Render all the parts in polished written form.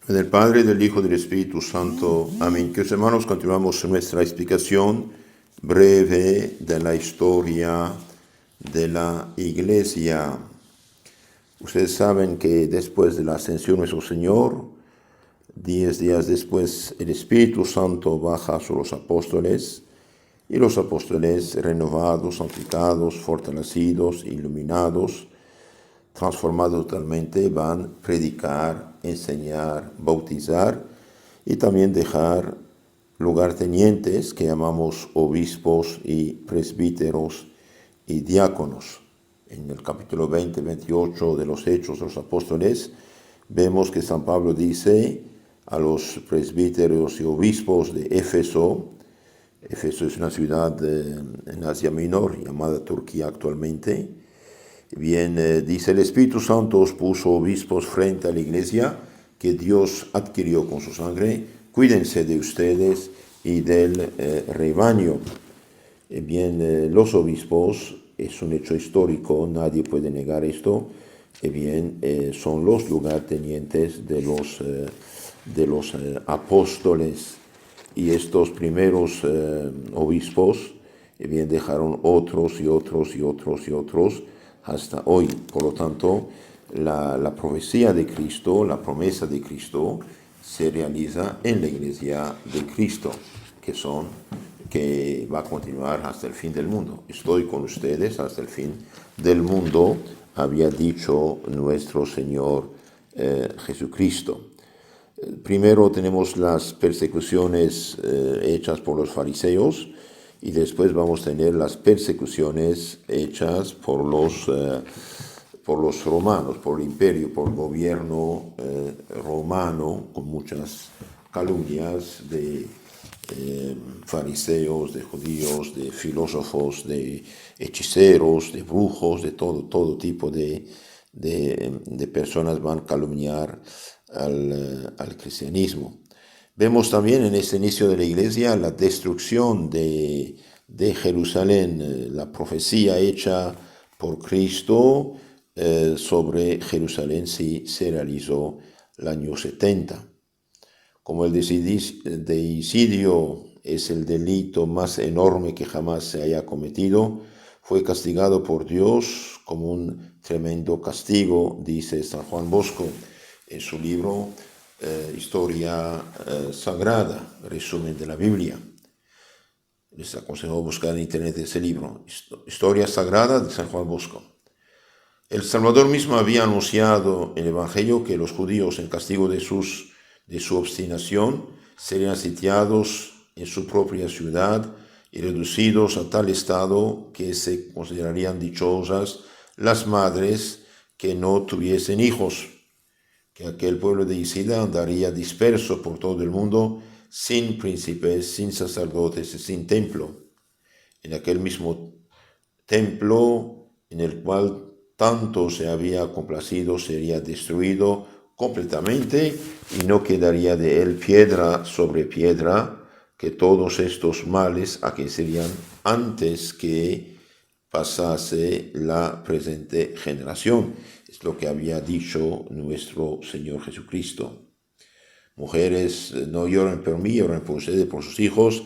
Del Padre, del Hijo, del Espíritu Santo. Amén. Queridos hermanos, continuamos nuestra explicación breve de la historia de la Iglesia. Ustedes saben que después de la ascensión de nuestro Señor, 10 días después, el Espíritu Santo baja sobre los apóstoles, y los apóstoles, renovados, santificados, fortalecidos, iluminados, transformados totalmente, van a predicar, enseñar, bautizar y también dejar lugartenientes que llamamos obispos y presbíteros y diáconos. En el capítulo 20-28 de los Hechos de los Apóstoles vemos que San Pablo dice a los presbíteros y obispos de Éfeso. Éfeso es una ciudad en Asia Menor llamada Turquía actualmente. Bien, dice: el Espíritu Santo os puso obispos frente a la iglesia que Dios adquirió con su sangre. Cuídense de ustedes y del rebaño. Bien, los obispos es un hecho histórico, nadie puede negar esto. Bien, son los lugartenientes de los apóstoles. Y estos primeros obispos bien, dejaron otros y otros y otros y otros hasta hoy. Por lo tanto, la profecía de Cristo, la promesa de Cristo, se realiza en la iglesia de Cristo, que va a continuar hasta el fin del mundo. Estoy con ustedes hasta el fin del mundo, había dicho nuestro Señor Jesucristo. Primero tenemos las persecuciones hechas por los fariseos, y después vamos a tener las persecuciones hechas por los romanos, por el imperio, por el gobierno romano, con muchas calumnias de fariseos, de judíos, de filósofos, de hechiceros, de brujos, de todo tipo de personas van a calumniar al cristianismo. Vemos también en este inicio de la iglesia la destrucción de Jerusalén, la profecía hecha por Cristo sobre Jerusalén se realizó el año 70. Como el deicidio es el delito más enorme que jamás se haya cometido, fue castigado por Dios como un tremendo castigo, dice San Juan Bosco en su libro Historia Sagrada, resumen de la Biblia. Les aconsejo buscar en internet ese libro, Historia Sagrada de San Juan Bosco. El Salvador mismo había anunciado en el Evangelio que los judíos, en castigo de su obstinación, serían sitiados en su propia ciudad y reducidos a tal estado que se considerarían dichosas las madres que no tuviesen hijos, que aquel pueblo de Isida andaría disperso por todo el mundo, sin príncipes, sin sacerdotes y sin templo. En aquel mismo templo en el cual tanto se había complacido sería destruido completamente y no quedaría de él piedra sobre piedra, que todos estos males aquecerían antes que pasase la presente generación. Es lo que había dicho nuestro Señor Jesucristo. Mujeres, no lloren por mí, lloren por ustedes, por sus hijos,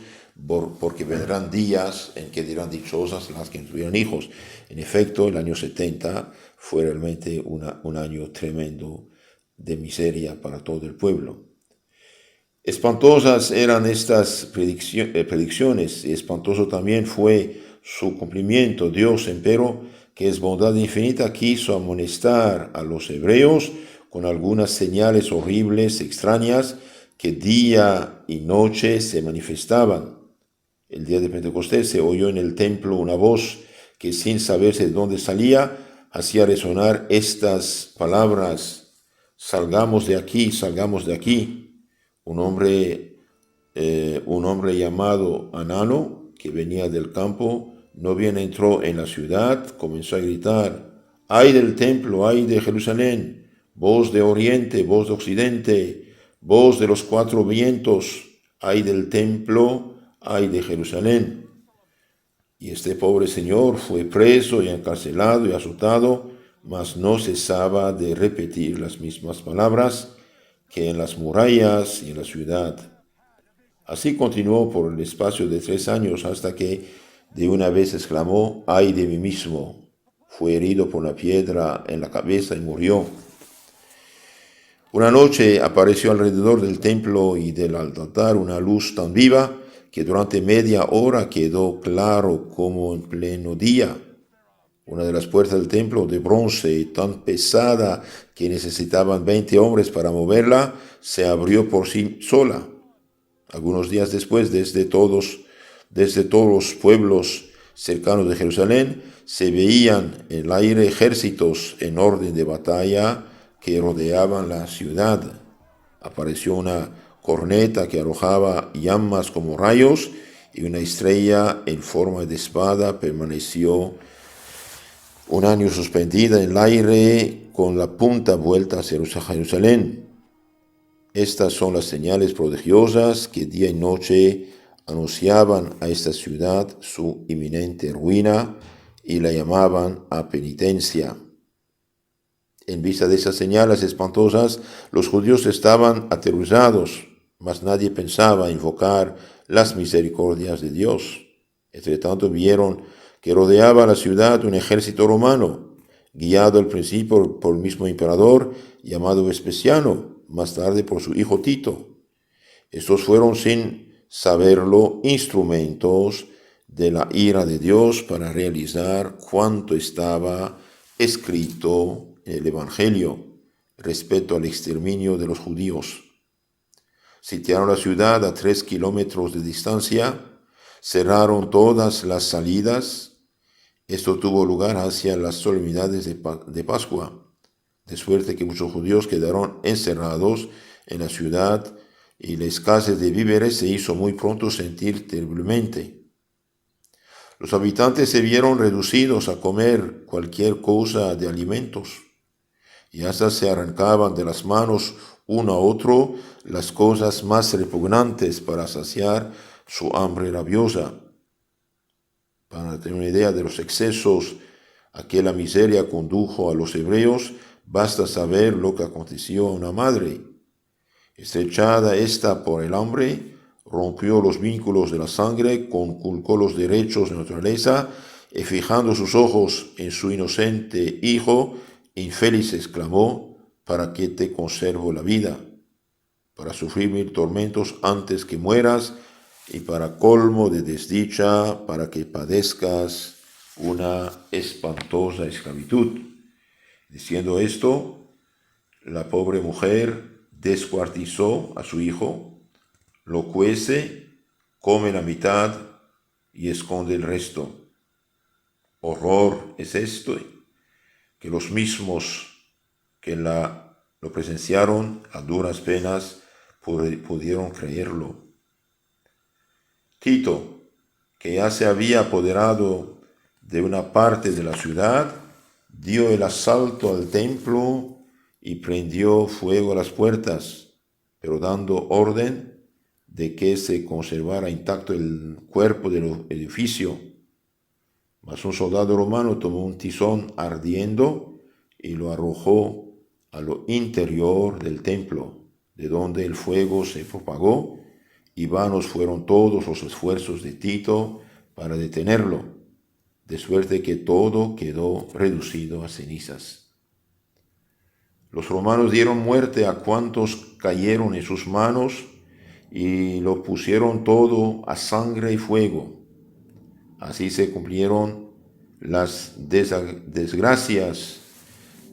porque vendrán días en que dirán dichosas las que no tuvieran hijos. En efecto, el año 70 fue realmente un año tremendo de miseria para todo el pueblo. Espantosas eran estas predicciones, y espantoso también fue su cumplimiento. Dios, empero, que es bondad infinita, quiso amonestar a los hebreos con algunas señales horribles, extrañas, que día y noche se manifestaban. El día de Pentecostés se oyó en el templo una voz que, sin saberse de dónde salía, hacía resonar estas palabras: salgamos de aquí, salgamos de aquí. Un hombre llamado Anano, que venía del campo, no bien entró en la ciudad, comenzó a gritar: ¡ay del templo, ay de Jerusalén! Voz de oriente, voz de occidente, voz de los cuatro vientos, ¡ay del templo, ay de Jerusalén! Y este pobre señor fue preso y encarcelado y azotado, mas no cesaba de repetir las mismas palabras: que en las murallas y en la ciudad. Así continuó por el espacio de 3 años hasta que de una vez exclamó: ¡ay de mí mismo! Fue herido por una piedra en la cabeza y murió. Una noche apareció alrededor del templo y del altar una luz tan viva que durante media hora quedó claro como en pleno día. Una de las puertas del templo, de bronce, tan pesada que necesitaban 20 hombres para moverla, se abrió por sí sola. Algunos días después, desde todos los pueblos cercanos de Jerusalén, se veían en el aire ejércitos en orden de batalla que rodeaban la ciudad. Apareció una corneta que arrojaba llamas como rayos, y una estrella en forma de espada permaneció un año suspendida en el aire con la punta vuelta hacia Jerusalén. Estas son las señales prodigiosas que día y noche anunciaban a esta ciudad su inminente ruina y la llamaban a penitencia. En vista de esas señales espantosas, los judíos estaban aterrorizados, mas nadie pensaba invocar las misericordias de Dios. Entre tanto vieron que rodeaba la ciudad un ejército romano, guiado al principio por el mismo emperador llamado Vespasiano, más tarde por su hijo Tito. Estos fueron, sin saberlo, instrumentos de la ira de Dios para realizar cuanto estaba escrito en el Evangelio respecto al exterminio de los judíos. Sitiaron la ciudad a 3 kilómetros de distancia, cerraron todas las salidas. Esto tuvo lugar hacia las solemnidades de Pascua, de suerte que muchos judíos quedaron encerrados en la ciudad y la escasez de víveres se hizo muy pronto sentir terriblemente. Los habitantes se vieron reducidos a comer cualquier cosa de alimentos, y hasta se arrancaban de las manos uno a otro las cosas más repugnantes para saciar su hambre rabiosa. Para tener una idea de los excesos a que la miseria condujo a los hebreos, basta saber lo que aconteció a una madre. Estrechada ésta por el hambre, rompió los vínculos de la sangre, conculcó los derechos de naturaleza, y fijando sus ojos en su inocente hijo, infeliz exclamó: ¿para qué te conservo la vida? Para sufrir 1000 tormentos antes que mueras, y para colmo de desdicha, para que padezcas una espantosa esclavitud. Diciendo esto, la pobre mujer descuartizó a su hijo, lo cuece, come la mitad y esconde el resto. Horror es esto, que los mismos que lo presenciaron a duras penas pudieron creerlo. Tito, que ya se había apoderado de una parte de la ciudad, dio el asalto al templo y prendió fuego a las puertas, pero dando orden de que se conservara intacto el cuerpo del edificio. Mas un soldado romano tomó un tizón ardiendo y lo arrojó a lo interior del templo, de donde el fuego se propagó, y vanos fueron todos los esfuerzos de Tito para detenerlo, de suerte que todo quedó reducido a cenizas. Los romanos dieron muerte a cuantos cayeron en sus manos y lo pusieron todo a sangre y fuego. Así se cumplieron las desgracias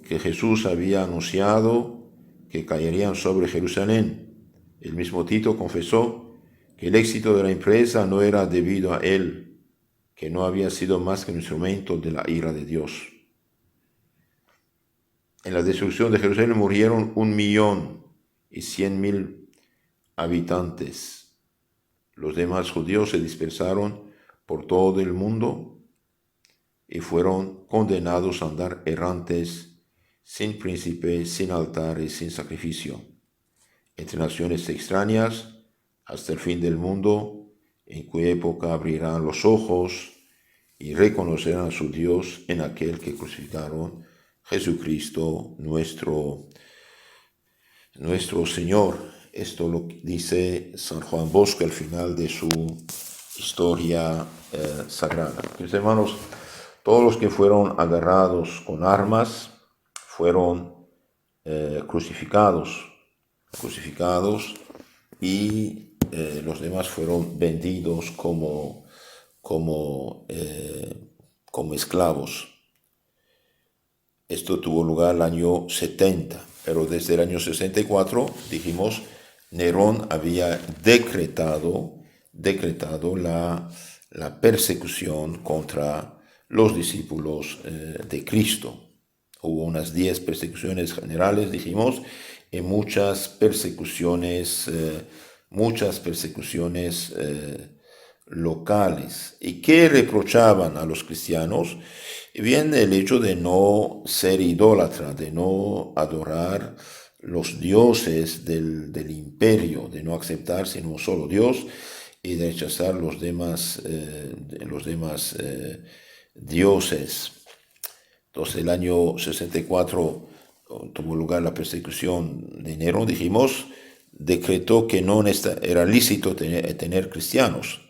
que Jesús había anunciado que caerían sobre Jerusalén. El mismo Tito confesó que el éxito de la empresa no era debido a él, que no había sido más que un instrumento de la ira de Dios. En la destrucción de Jerusalén murieron 1.100.000 habitantes. Los demás judíos se dispersaron por todo el mundo y fueron condenados a andar errantes, sin príncipe, sin altares, sin sacrificio, entre naciones extrañas, hasta el fin del mundo, en cuya época abrirán los ojos y reconocerán a su Dios en aquel que crucificaron, Jesucristo nuestro nuestro Señor. Esto lo dice San Juan Bosco al final de su historia sagrada. Mis hermanos, todos los que fueron agarrados con armas fueron crucificados y los demás fueron vendidos como esclavos. Esto tuvo lugar el año 70, pero desde el año 64, dijimos, Nerón había decretado la persecución contra los discípulos de Cristo. Hubo unas 10 persecuciones generales, dijimos, y muchas persecuciones locales. ¿Y qué reprochaban a los cristianos? Bien, el hecho de no ser idólatra, de no adorar los dioses del imperio, de no aceptar sino un solo Dios y de rechazar los demás dioses. Entonces, el año 64 tuvo lugar la persecución de Nerón, dijimos, decretó que no era lícito tener cristianos.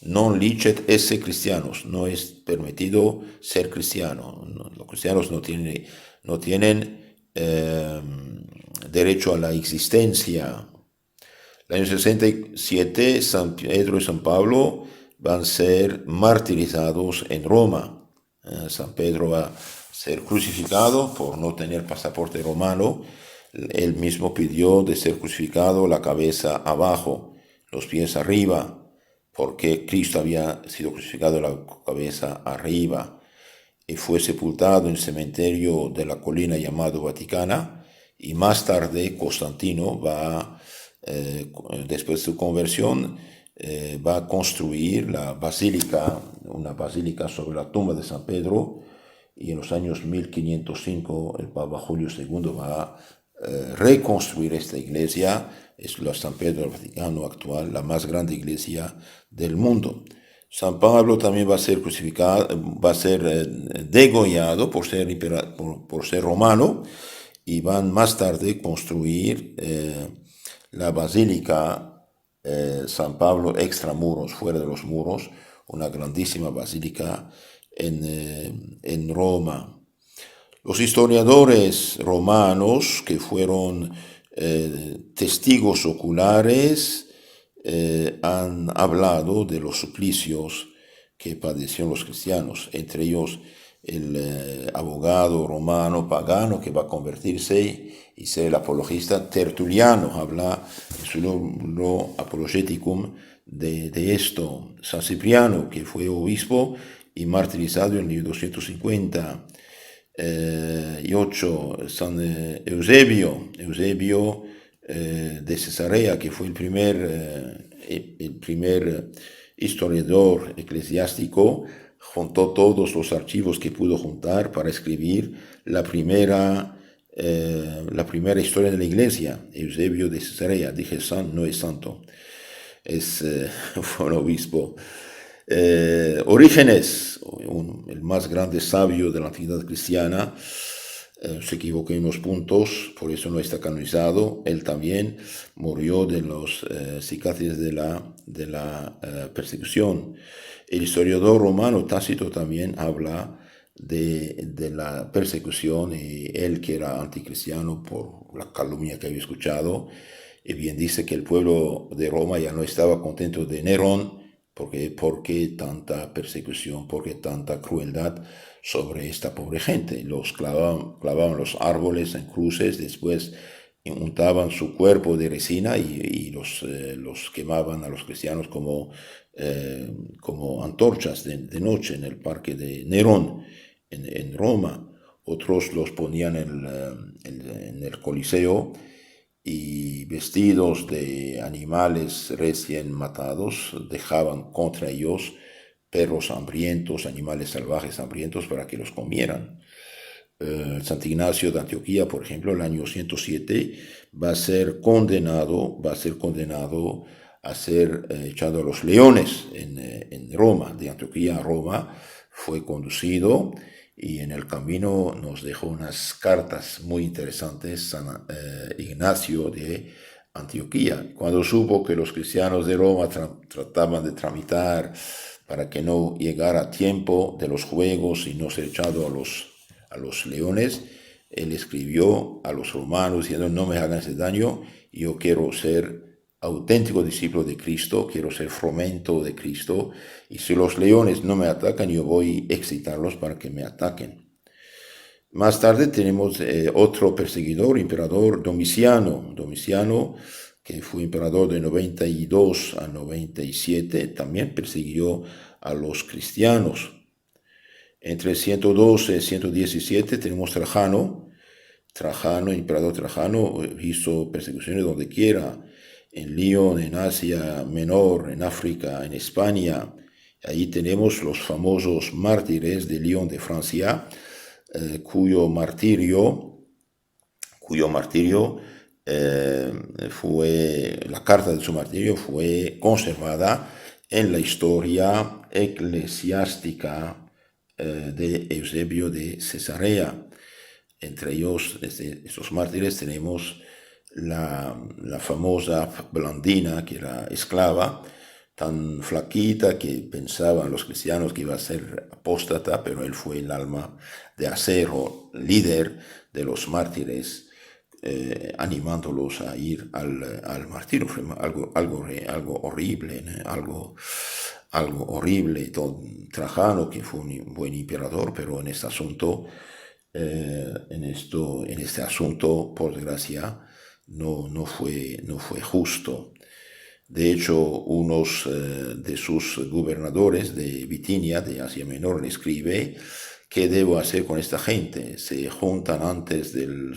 Non licet esse cristianos, no es permitido ser cristiano. Los cristianos no tienen derecho a la existencia. El año 67, San Pedro y San Pablo van a ser martirizados en Roma. San Pedro va a ser crucificado por no tener pasaporte romano. Él mismo pidió de ser crucificado la cabeza abajo, los pies arriba, porque Cristo había sido crucificado la cabeza arriba y fue sepultado en el cementerio de la colina llamado Vaticana, y más tarde Constantino después de su conversión, va a construir una basílica sobre la tumba de San Pedro, y en los años 1505 el Papa Julio II va a reconstruir esta iglesia. Es la San Pedro del Vaticano actual, la más grande iglesia del mundo. San Pablo también va a ser crucificado, va a ser degollado por ser romano, y van más tarde construir la basílica San Pablo extramuros, fuera de los muros, una grandísima basílica en Roma. Los historiadores romanos que fueron testigos oculares han hablado de los suplicios que padecieron los cristianos, entre ellos el abogado romano pagano que va a convertirse y ser el apologista Tertuliano, habla en su libro Apologeticum de esto. San Cipriano, que fue obispo y martirizado en el 250. Y 8, San Eusebio de Cesarea, que fue el primer historiador eclesiástico, juntó todos los archivos que pudo juntar para escribir la primera historia de la iglesia. Eusebio de Cesarea, dije no es santo, fue un obispo. Orígenes, el más grande sabio de la antigüedad cristiana, se equivocó en unos puntos, por eso no está canonizado. Él también murió de los cicatrices de la persecución. El historiador romano Tácito también habla de la persecución, y él, que era anticristiano por la calumnia que había escuchado, y bien dice que el pueblo de Roma ya no estaba contento de Nerón. ¿Por qué tanta persecución? ¿Por qué tanta crueldad sobre esta pobre gente? Los clavaban los árboles en cruces, después untaban su cuerpo de resina y los quemaban a los cristianos como antorchas de noche en el parque de Nerón en Roma. Otros los ponían en el Coliseo, y vestidos de animales recién matados dejaban contra ellos perros hambrientos, animales salvajes hambrientos, para que los comieran. Santo Ignacio de Antioquía, por ejemplo, en el año 107 va a ser condenado a ser echado a los leones en Roma. De Antioquía a Roma fue conducido, y en el camino nos dejó unas cartas muy interesantes San Ignacio de Antioquía. Cuando supo que los cristianos de Roma trataban de tramitar para que no llegara a tiempo de los juegos y no ser echado a los leones, él escribió a los romanos diciendo: no me hagan ese daño, yo quiero ser auténtico discípulo de Cristo, quiero ser fromento de Cristo, y si los leones no me atacan, yo voy a excitarlos para que me ataquen. Más tarde tenemos otro perseguidor, emperador Domiciano. Domiciano, que fue emperador de 92 a 97, también persiguió a los cristianos. Entre 112 y 117 tenemos Trajano. Trajano, emperador Trajano, hizo persecuciones donde quiera, en Lyon, en Asia Menor, en África, en España. Ahí tenemos los famosos mártires de Lyon de Francia, cuyo martirio la carta de su martirio fue conservada en la historia eclesiástica de Eusebio de Cesarea. Entre ellos, estos mártires, tenemos la famosa Blandina, que era esclava, tan flaquita que pensaban los cristianos que iba a ser apóstata, pero él fue el alma de acero, líder de los mártires, animándolos a ir al martirio. Fue algo horrible, ¿no? Algo horrible. Trajano, que fue un buen emperador, pero en este asunto, por desgracia, no fue justo. De hecho, unos de sus gobernadores de Bitinia, de Asia Menor, le escribe: ¿qué debo hacer con esta gente? Se juntan antes del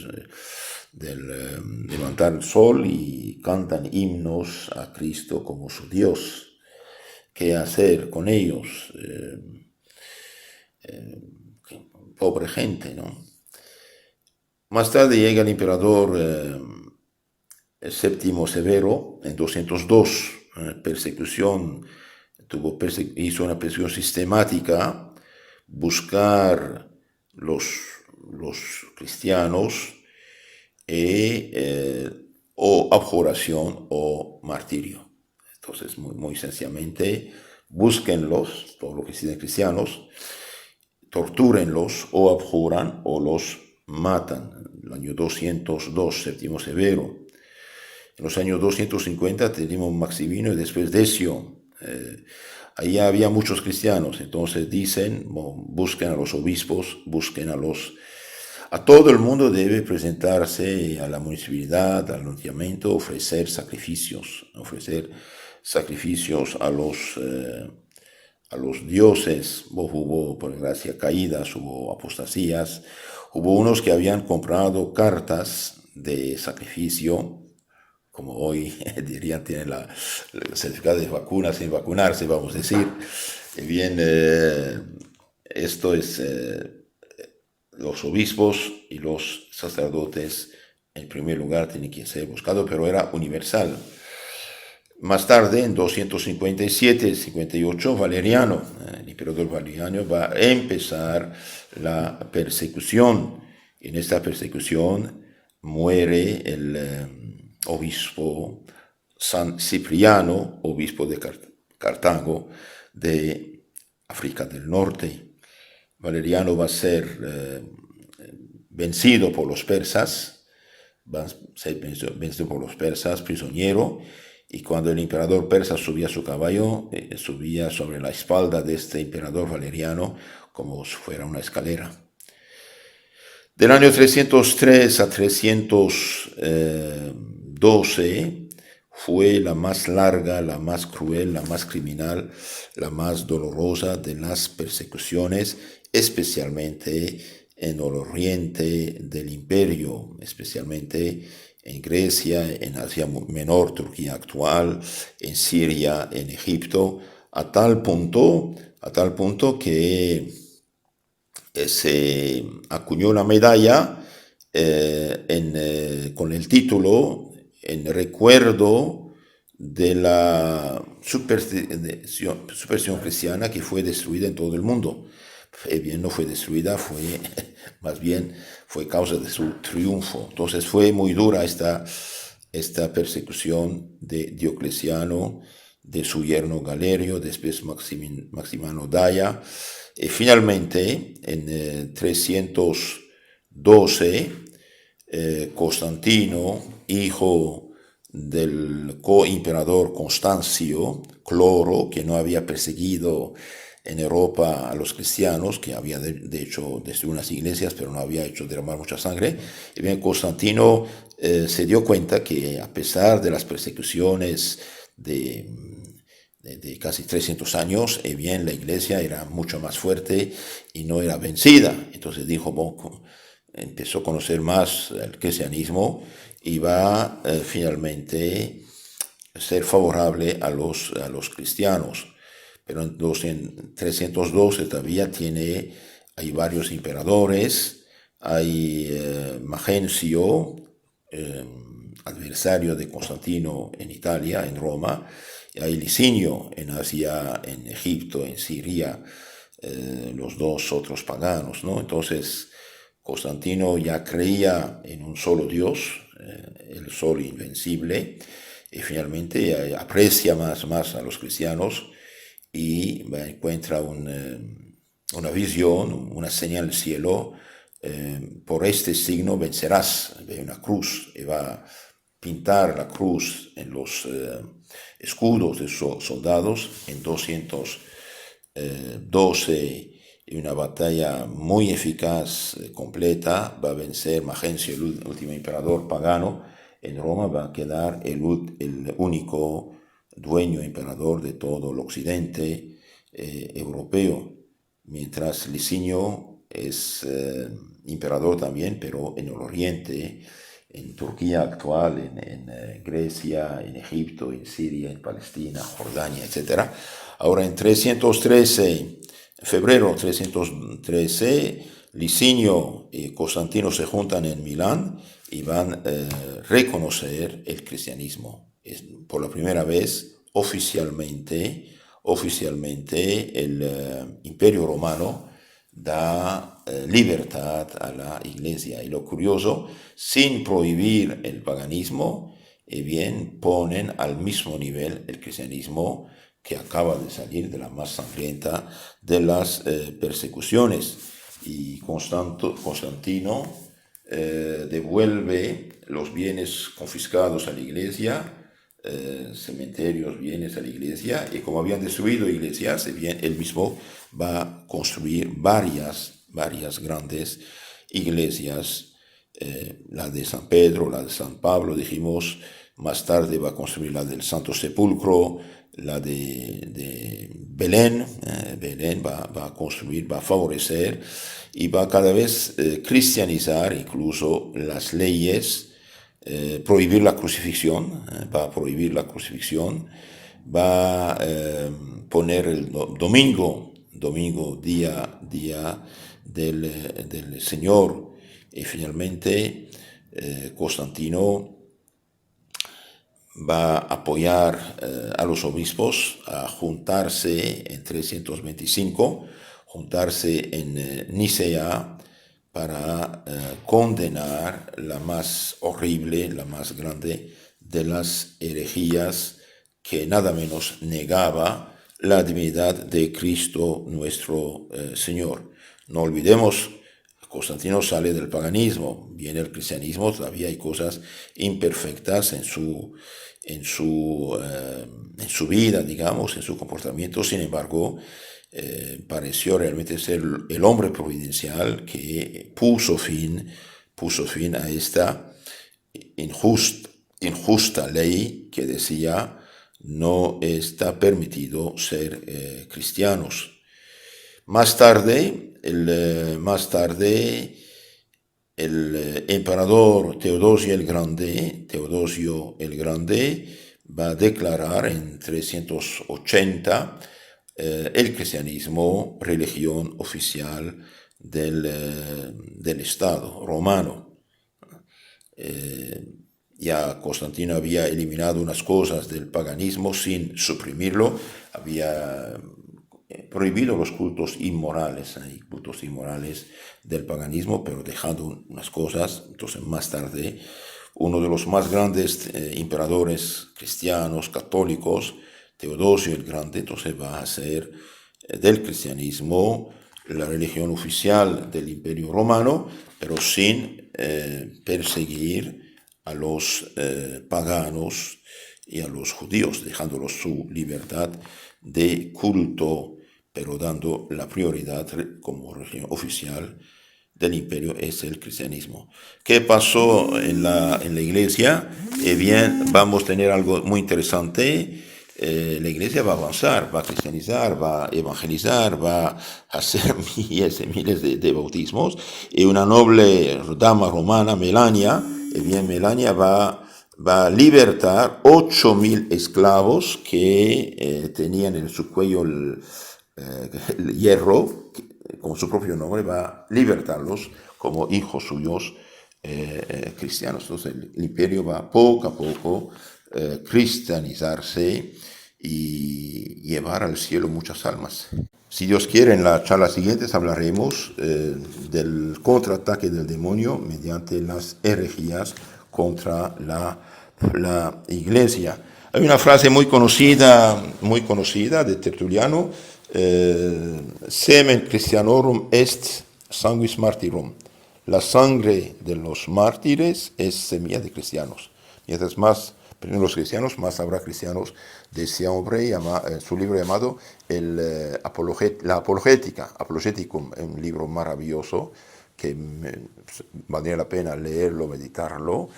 levantar el sol y cantan himnos a Cristo como su Dios. ¿Qué hacer con ellos? Pobre gente, ¿no? Más tarde llega el emperador Séptimo Severo en 202, hizo una persecución sistemática, buscar los cristianos o abjuración o martirio. Entonces, muy sencillamente, búsquenlos, todos los que sean cristianos, tortúrenlos o abjuran o los matan. El año 202, Séptimo Severo. En los años 250 tenemos Maximino y después Decio. Ahí había muchos cristianos, entonces dicen: busquen a los obispos, busquen a todo el mundo debe presentarse a la municipalidad, al ayuntamiento, ofrecer sacrificios a los dioses. Hubo, por desgracia, caídas, hubo apostasías, hubo unos que habían comprado cartas de sacrificio, como hoy dirían, tienen el certificado de vacuna sin vacunarse, vamos a decir. Bien, esto es los obispos y los sacerdotes, en primer lugar, tienen que ser buscados, pero era universal. Más tarde, en 257-58, Valeriano, el emperador Valeriano, va a empezar la persecución. En esta persecución muere el obispo San Cipriano, obispo de Cartago, de África del Norte. Valeriano va a ser vencido por los persas, prisionero, y cuando el emperador persa subía a su caballo, subía sobre la espalda de este emperador Valeriano como si fuera una escalera. Del año 303 a 312 fue la más larga, la más cruel, la más criminal, la más dolorosa de las persecuciones, especialmente en el oriente del imperio, especialmente en Grecia, en Asia Menor, Turquía actual, en Siria, en Egipto, a tal punto que se acuñó una medalla con el título en recuerdo de la superstición cristiana que fue destruida en todo el mundo. bien, no fue destruida, fue más bien fue causa de su triunfo. Entonces fue muy dura esta persecución de Diocleciano, de su yerno Galerio, después Maximiano Daia. Y finalmente, en 312, Constantino, hijo del coimperador Constancio, Cloro, que no había perseguido en Europa a los cristianos, que había de hecho destruido unas iglesias, pero no había hecho derramar mucha sangre. Y bien, Constantino se dio cuenta que a pesar de las persecuciones de casi 300 años, bien, la iglesia era mucho más fuerte y no era vencida. Entonces dijo, bueno, empezó a conocer más el cristianismo y va finalmente a ser favorable a los cristianos. Pero en 312 todavía hay varios emperadores, hay Magencio, adversario de Constantino en Italia, en Roma, y hay Licinio en Asia, en Egipto, en Siria, los dos otros paganos, ¿no? Entonces, Constantino ya creía en un solo Dios, el solo invencible, y finalmente aprecia más a los cristianos y encuentra una visión, una señal del cielo. Por este signo vencerás, ve una cruz, y va a pintar la cruz en los escudos de sus soldados en 212, y una batalla muy eficaz, completa, va a vencer Magencio, el último emperador pagano en Roma, va a quedar el único dueño emperador de todo el occidente europeo, mientras Licinio es emperador también, pero en el oriente, en Turquía actual, en Grecia, en Egipto, en Siria, en Palestina, Jordania, etc. Ahora en 313, febrero 313, Licinio y Constantino se juntan en Milán y van a reconocer el cristianismo. Por la primera vez, oficialmente el Imperio Romano da libertad a la Iglesia. Y lo curioso, sin prohibir el paganismo, bien ponen al mismo nivel el cristianismo, que acaba de salir de la más sangrienta de las persecuciones. Y Constantino devuelve los bienes confiscados a la Iglesia, cementerios, bienes a la Iglesia, y como habían destruido iglesias, él mismo va a construir varias grandes iglesias, la de San Pedro, la de San Pablo, dijimos, más tarde va a construir la del Santo Sepulcro, la de Belén. Belén va a construir, va a favorecer y va cada vez cristianizar incluso las leyes, prohibir la crucifixión, va a prohibir la crucifixión, va a poner el domingo, día del Señor. Y finalmente Constantino va a apoyar a los obispos a juntarse en 325, juntarse en Nicea para condenar la más horrible, la más grande de las herejías, que nada menos negaba la divinidad de Cristo nuestro Señor. No olvidemos, Constantino sale del paganismo, viene el cristianismo, todavía hay cosas imperfectas en su vida, digamos, en su comportamiento. Sin embargo, pareció realmente ser el hombre providencial que puso fin a esta injusta ley que decía no está permitido ser cristianos. Más tarde, el emperador Teodosio el Grande va a declarar en 380 el cristianismo religión oficial del Estado romano. Ya Constantino había eliminado unas cosas del paganismo sin suprimirlo, había prohibido los cultos inmorales, hay cultos inmorales del paganismo, pero dejando unas cosas. Entonces más tarde uno de los más grandes emperadores cristianos, católicos, Teodosio el Grande, entonces va a hacer del cristianismo la religión oficial del Imperio Romano, pero sin perseguir a los paganos y a los judíos, dejándolos su libertad de culto, pero dando la prioridad como religión oficial del imperio es el cristianismo. ¿Qué pasó en la iglesia? Bien, vamos a tener algo muy interesante. La iglesia va a avanzar, va a cristianizar, va a evangelizar, va a hacer miles y miles de bautismos. Y una noble dama romana, Melania, Melania va a libertar 8.000 esclavos que tenían en su cuello el hierro, como su propio nombre, va a libertarlos como hijos suyos cristianos. Entonces el imperio va poco a poco cristianizarse y llevar al cielo muchas almas. Si Dios quiere, en la charla siguiente hablaremos del contraataque del demonio mediante las herejías contra la iglesia. Hay una frase muy conocida de Tertuliano: semen Christianorum est sanguis martyrum. La sangre de los mártires es semilla de cristianos. Mientras más primero los cristianos, más habrá cristianos. Decía hombre en su libro llamado La Apologética, Apologeticum, un libro maravilloso que valdría la pena leerlo, meditarlo.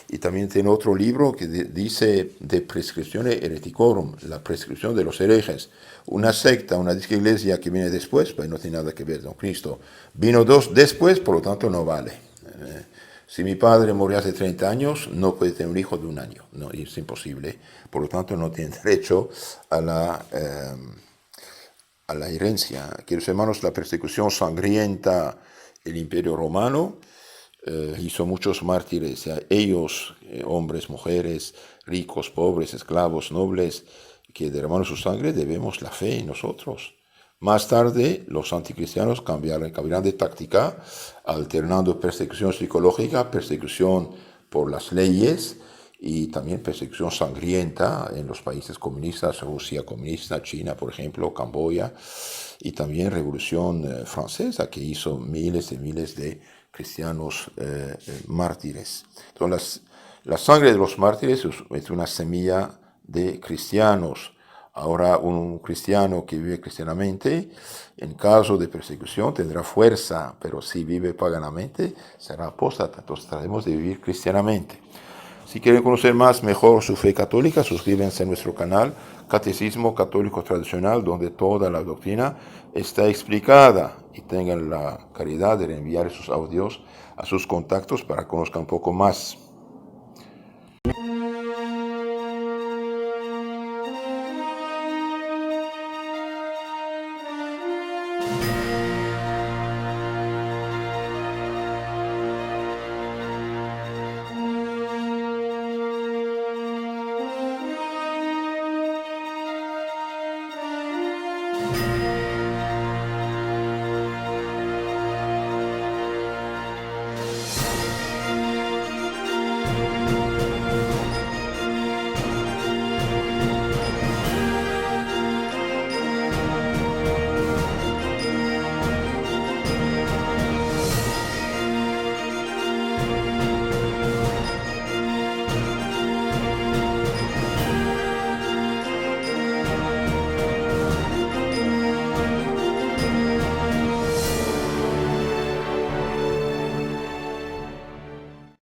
Y también tiene otro libro que dice de prescriptione hereticorum, la prescripción de los herejes. Una secta, una iglesia que viene después, pues no tiene nada que ver con Cristo. Vino después, por lo tanto no vale. Si mi padre murió hace 30 años, no puede tener un hijo de un año, no, es imposible. Por lo tanto, no tiene derecho a la herencia. Queridos hermanos, la persecución sangrienta del Imperio Romano hizo muchos mártires. Ellos, hombres, mujeres, ricos, pobres, esclavos, nobles, que derramaron su sangre, debemos la fe en nosotros. Más tarde, los anticristianos cambiarán de táctica, alternando persecución psicológica, persecución por las leyes y también persecución sangrienta en los países comunistas, Rusia comunista, China, por ejemplo, Camboya, y también Revolución Francesa, que hizo miles y miles de cristianos mártires. Entonces, la sangre de los mártires es una semilla de cristianos. Ahora un cristiano que vive cristianamente, en caso de persecución, tendrá fuerza, pero si vive paganamente, será apóstata. Entonces trataremos de vivir cristianamente. Si quieren conocer mejor su fe católica, suscríbanse a nuestro canal Catecismo Católico Tradicional, donde toda la doctrina está explicada, y tengan la caridad de enviar sus audios a sus contactos para que conozcan un poco más.